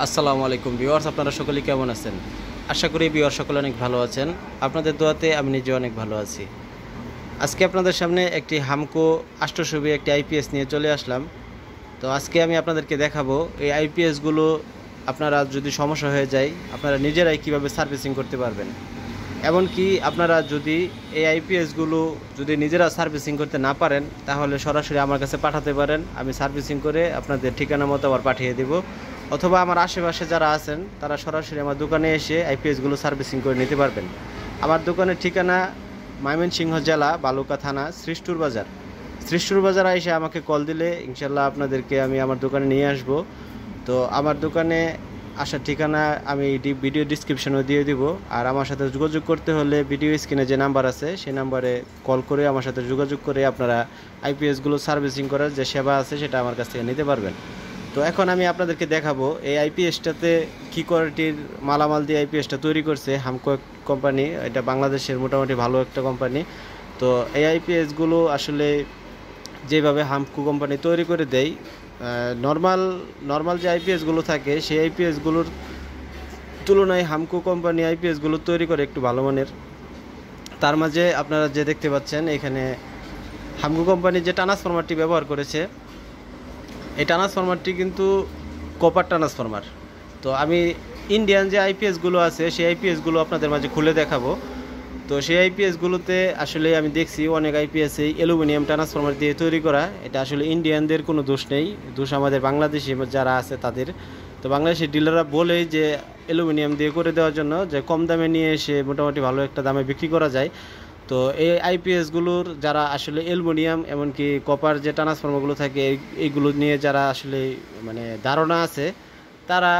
আসসালামু আলাইকুম ভিউয়ার্স, আপনারা সকলে কেমন আছেন? আশা করি ভিউয়ার সকলে অনেক ভালো আছেন। আপনাদের দোয়াতে আমি নিজে অনেক ভালো আছি। আজকে আপনাদের সামনে একটি হামকো 800 একটি আইপিএস নিয়ে চলে আসলাম। তো আজকে আমি আপনাদেরকে দেখাবো এই আইপিএসগুলো আপনারা যদি সমস্যা হয়ে যায় আপনারা নিজেরাই কিভাবে সার্ভিসিং করতে পারবেন। এমনকি আপনারা যদি এই আইপিএসগুলো যদি নিজেরা সার্ভিসিং করতে না পারেন তাহলে সরাসরি আমার কাছে পাঠাতে পারেন। আমি সার্ভিসিং করে আপনাদের ঠিকানা মতো আবার পাঠিয়ে দেব। অথবা আমার আশেপাশে যারা আছেন তারা সরাসরি আমার দোকানে এসে আইপিএসগুলো সার্ভিসিং করে নিতে পারবেন। আমার দোকানের ঠিকানা ময়মনসিংহ জেলা বালুকা থানা শ্রীষ্টুর বাজার। শ্রীষ্টুর বাজার এসে আমাকে কল দিলে ইনশাল্লাহ আপনাদেরকে আমি আমার দোকানে নিয়ে আসব। তো আমার দোকানে আসার ঠিকানা আমি ভিডিও ডিসক্রিপশনেও দিয়ে দিব। আর আমার সাথে যোগাযোগ করতে হলে ভিডিও স্ক্রিনে যে নাম্বার আছে সেই নাম্বারে কল করে আমার সাথে যোগাযোগ করে আপনারা আইপিএসগুলো সার্ভিসিং করার যে সেবা আছে সেটা আমার কাছ থেকে নিতে পারবেন। তো এখন আমি আপনাদেরকে দেখাবো এই আইপিএসটাতে কী কোয়ালিটির মালামাল দিয়ে আইপিএসটা তৈরি করছে হামকো কোম্পানি। এটা বাংলাদেশের মোটামুটি ভালো একটা কোম্পানি। তো এই আইপিএসগুলো আসলে যেভাবে হামকো কোম্পানি তৈরি করে দেয় নর্মাল যে আইপিএসগুলো থাকে সেই আইপিএসগুলোর তুলনায় হামকো কোম্পানি আইপিএসগুলো তৈরি করে একটু ভালো মানের। তার মাঝে আপনারা যে দেখতে পাচ্ছেন এখানে হামকো কোম্পানি যে ট্রান্সফরমারটি ব্যবহার করেছে এই ট্রান্সফরমারটি কিন্তু কপার ট্রান্সফরমার। তো আমি ইন্ডিয়ান যে আইপিএসগুলো আছে সেই আইপিএসগুলো আপনাদের মাঝে খুলে দেখাবো। তো সেই আইপিএসগুলোতে আসলে আমি দেখছি অনেক আইপিএস এই অ্যালুমিনিয়াম ট্রান্সফরমার দিয়ে তৈরি করা। এটা আসলে ইন্ডিয়ানদের কোনো দোষ নেই, দোষ আমাদের বাংলাদেশি যারা আছে তাদের। তো বাংলাদেশি ডিলাররা বলে যে অ্যালুমিনিয়াম দিয়ে করে দেওয়ার জন্য যে কম দামে নিয়ে এসে মোটামুটি ভালো একটা দামে বিক্রি করা যায়। তো এই আইপিএসগুলোর যারা আসলে অ্যালুমিনিয়াম এমনকি কপার যে ট্রান্সফরমারগুলো থাকে এইগুলো নিয়ে যারা আসলে মানে ধারণা আছে তারা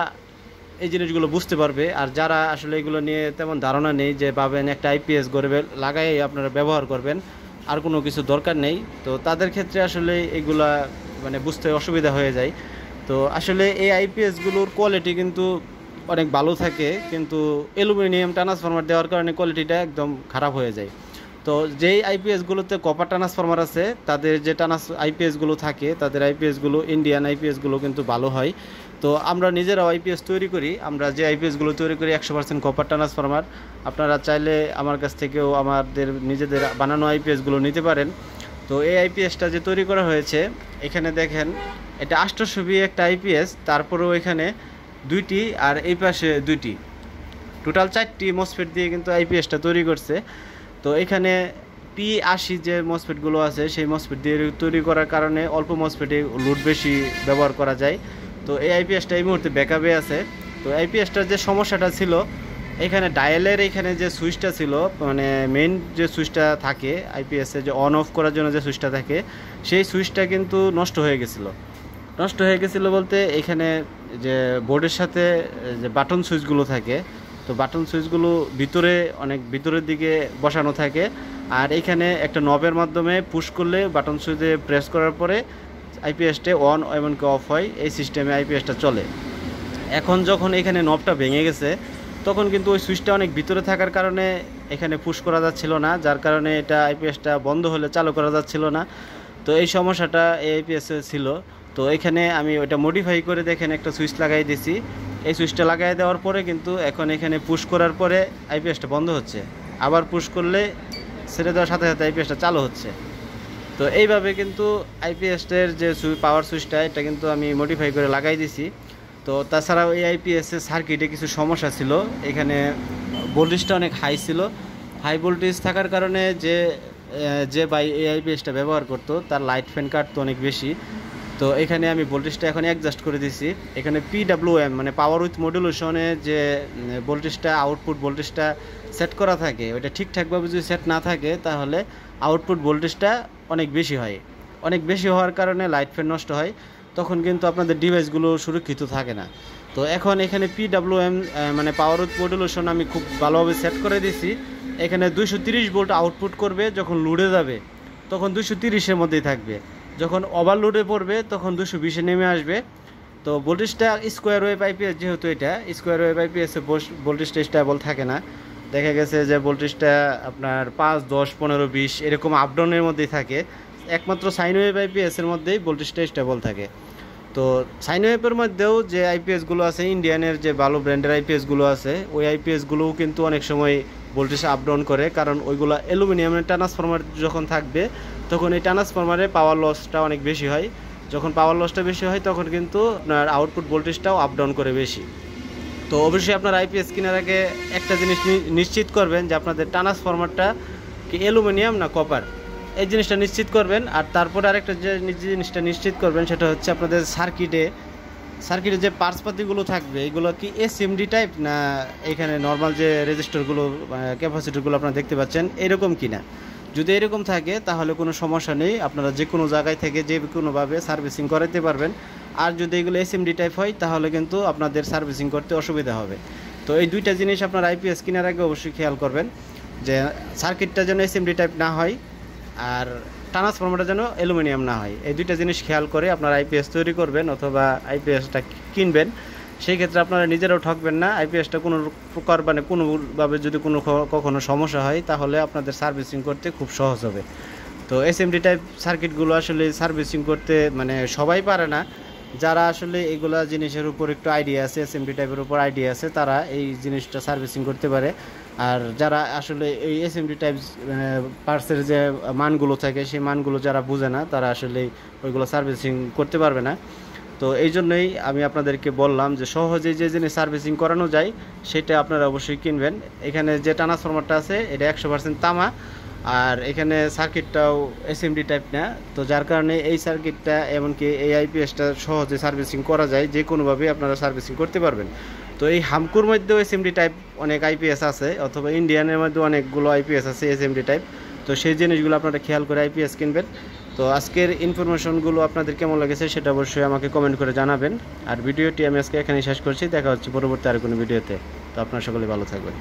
এই জিনিসগুলো বুঝতে পারবে। আর যারা আসলে এগুলো নিয়ে তেমন ধারণা নেই যে পাবেন একটা আইপিএস গড়ে লাগাই আপনারা ব্যবহার করবেন আর কোনো কিছু দরকার নেই, তো তাদের ক্ষেত্রে আসলে এগুলা মানে বুঝতে অসুবিধা হয়ে যায়। তো আসলে এই আইপিএসগুলোর কোয়ালিটি কিন্তু অনেক ভালো থাকে, কিন্তু অ্যালুমিনিয়াম ট্রান্সফরমার দেওয়ার কারণে কোয়ালিটিটা একদম খারাপ হয়ে যায়। তো যেই আইপিএসগুলোতে কপার ট্রান্সফরমার আছে তাদের যে আইপিএসগুলো থাকে তাদের আইপিএসগুলো ইন্ডিয়ান আইপিএসগুলো কিন্তু ভালো হয়। তো আমরা নিজেরাও আইপিএস তৈরি করি, আমরা যে আইপিএসগুলো তৈরি করি 100% কপার ট্রান্সফরমার। আপনারা চাইলে আমার কাছ থেকেও আমাদের নিজেদের বানানো আইপিএসগুলো নিতে পারেন। তো এই আইপিএসটা যে তৈরি করা হয়েছে এখানে দেখেন এটা 800 একটা আইপিএস, তারপরেও এখানে দুইটি আর এই পাশে দুইটি, টোটাল 4টি মসফেট দিয়ে কিন্তু আইপিএসটা তৈরি করছে। তো এখানে P80 যে মসফেটগুলো আছে সেই মসফেট দিয়ে তৈরি করার কারণে অল্প মসফেটে লোড বেশি ব্যবহার করা যায়। তো এই আইপিএসটা এই মুহূর্তে ব্যাকআপে আছে। তো আইপিএসটার যে সমস্যাটা ছিল এখানে ডায়ালের এখানে যে সুইচটা ছিল মানে মেইন যে সুইচটা থাকে আইপিএসে যে অন অফ করার জন্য যে সুইচটা থাকে সেই সুইচটা কিন্তু নষ্ট হয়ে গেছিলো বলতে এখানে যে বোর্ডের সাথে যে বাটন সুইচগুলো থাকে, তো বাটন সুইচগুলো ভিতরে অনেক ভিতরের দিকে বসানো থাকে। আর এখানে একটা নবের মাধ্যমে পুশ করলে বাটন সুইচে প্রেস করার পরে আইপিএসটা অন এমনকি অফ হয়, এই সিস্টেমে আইপিএসটা চলে। এখন যখন এখানে নবটা ভেঙে গেছে তখন কিন্তু ওই সুইচটা অনেক ভিতরে থাকার কারণে এখানে পুশ করা যাচ্ছিল না, যার কারণে এটা আইপিএসটা বন্ধ হলে চালু করা যাচ্ছিল না। তো এই সমস্যাটা এই আইপিএসে ছিল। তো এখানে আমি ওটা মডিফাই করে দেখেন একটা সুইচ লাগাই দিয়েছি। এই সুইচটা লাগাই দেওয়ার পরে কিন্তু এখন এখানে পুশ করার পরে আইপিএসটা বন্ধ হচ্ছে, আবার পুশ করলে ছেড়ে দেওয়ার সাথে সাথে আইপিএসটা চালু হচ্ছে। তো এইভাবে কিন্তু আইপিএসের যে পাওয়ার সুইচটা এটা কিন্তু আমি মডিফাই করে লাগাই দিছি। তো তাছাড়াও এই আইপিএসের সার্কিটে কিছু সমস্যা ছিল, এখানে ভোল্টেজটা অনেক হাই ছিল। হাই ভোল্টেজ থাকার কারণে যে ভাই এই আইপিএসটা ব্যবহার করতো তার লাইট ফ্যান কাটতো অনেক বেশি। তো এখানে আমি ভোল্টেজটা এখন অ্যাডজাস্ট করে দিছি। এখানে PWM মানে পাওয়ার উইথ মডুলেশনে যে ভোল্টেজটা আউটপুট ভোল্টেজটা সেট করা থাকে ওইটা ঠিকঠাকভাবে যদি সেট না থাকে তাহলে আউটপুট ভোল্টেজটা অনেক বেশি হয়। অনেক বেশি হওয়ার কারণে লাইট ফ্যান নষ্ট হয়, তখন কিন্তু আপনাদের ডিভাইসগুলো সুরক্ষিত থাকে না। তো এখন এখানে PWM মানে পাওয়ার উইথ মডুলেশন আমি খুব ভালোভাবে সেট করে দিছি। এখানে 230 ভোল্ট আউটপুট করবে, যখন লোডে যাবে তখন 230-এর মধ্যেই থাকবে, যখন ওভারলোডে পড়বে তখন 220-এ নেমে আসবে। তো ভোল্টেজটা স্কোয়ার ওয়েভ আইপিএস যেহেতু এটা স্কোয়ার ওয়েভ আইপিএসে ভোল্টেজটা স্টেবল থাকে না, দেখা গেছে যে ভোল্টেজটা আপনার 5, 10, 15, 20 এরকম আপডাউনের মধ্যেই থাকে। একমাত্র সাইন ওয়েভ আইপিএসের মধ্যেই ভোল্টেজটা স্টেবল থাকে। তো সাইনওয়েভের মধ্যেও যে আইপিএসগুলো আছে, ইন্ডিয়ানের যে ভালো ব্র্যান্ডের আইপিএসগুলো আছে, ওই আইপিএসগুলোও কিন্তু অনেক সময় ভোল্টেজ আপ ডাউন করে, কারণ ওইগুলো অ্যালুমিনিয়ামের ট্রান্সফরমার যখন থাকবে তখন এই ট্রান্সফরমারে পাওয়ার লসটা অনেক বেশি হয়। যখন পাওয়ার লসটা বেশি হয় তখন কিন্তু আপনার আউটপুট ভোল্টেজটাও আপ ডাউন করে বেশি। তো অবশ্যই আপনার আইপিএস কেনার আগে একটা জিনিস নিশ্চিত করবেন যে আপনাদের ট্রান্সফরমারটা কি অ্যালুমিনিয়াম না কপার, এই জিনিসটা নিশ্চিত করবেন। আর তারপরে আরেকটা যে জিনিসটা নিশ্চিত করবেন সেটা হচ্ছে আপনাদের সার্কিটে যে পার্টসপাতিগুলো থাকবে এগুলো কি এসএমডি টাইপ না এখানে নর্মাল যে রেজিস্টারগুলো ক্যাপাসিটরগুলো আপনারা দেখতে পাচ্ছেন এরকম কি না। যদি এরকম থাকে তাহলে কোনো সমস্যা নেই, আপনারা যে কোনো জায়গায় থেকে যে কোনোভাবে সার্ভিসিং করাতে পারবেন। আর যদি এগুলো এসএমডি টাইপ হয় তাহলে কিন্তু আপনাদের সার্ভিসিং করতে অসুবিধা হবে। তো এই দুইটা জিনিস আপনার আইপিএস কেনার আগে অবশ্যই খেয়াল করবেন যে সার্কিটটা যেন এসএমডি টাইপ না হয় আর ট্রান্সফরমারটা যেন অ্যালুমিনিয়াম না হয়। এই দুইটা জিনিস খেয়াল করে আপনারা আইপিএস তৈরি করবেন অথবা আইপিএসটা কিনবেন। সেই ক্ষেত্রে আপনারা নিজেরাও ঠকবেন না। আইপিএসটা কোনো প্রকার মানে কোনোভাবে যদি কখনো সমস্যা হয় তাহলে আপনাদের সার্ভিসিং করতে খুব সহজ হবে। তো এসএমডি টাইপ সার্কিটগুলো আসলে সার্ভিসিং করতে মানে সবাই পারে না। যারা আসলে এগুলা জিনিসের উপর একটু আইডিয়া আছে, এসএমডি টাইপের উপর আইডিয়া আছে, তারা এই জিনিসটা সার্ভিসিং করতে পারে। আর যারা আসলে এই এসএমডি টাইপ পার্টসের যে মানগুলো থাকে সেই মানগুলো যারা বুঝে না তারা আসলে ওইগুলো সার্ভিসিং করতে পারবে না। তো এই জন্যই আমি আপনাদেরকে বললাম যে সহজেই যে জিনিস সার্ভিসিং করানো যায় সেটা আপনারা অবশ্যই কিনবেন। এখানে যে ট্রান্সফরমারটা আছে এটা 100% তামা, আর এখানে সার্কিটটাও এসএমডি টাইপ না। তো যার কারণে এই সার্কিটটা এমনকি এই আইপিএসটা সহজে সার্ভিসিং করা যায়, যে কোনোভাবেই আপনারা সার্ভিসিং করতে পারবেন। তো এই হামকুর মধ্যেও এসএমডি টাইপ অনেক আইপিএস আছে, অথবা ইন্ডিয়ানের মধ্যে অনেকগুলো আইপিএস আছে এসএমডি টাইপ। তো সেই জিনিসগুলো আপনারা খেয়াল করে আইপিএস কিনবেন। তো আজকের ইনফরমেশনগুলো আপনাদের কেমন লেগেছে সেটা অবশ্যই আমাকে কমেন্ট করে জানাবেন। আর ভিডিওটি আমি আজকে এখানেই শেষ করছি, দেখা হচ্ছে পরবর্তী আর কোনো ভিডিওতে। তো আপনারা সকলে ভালো থাকবেন।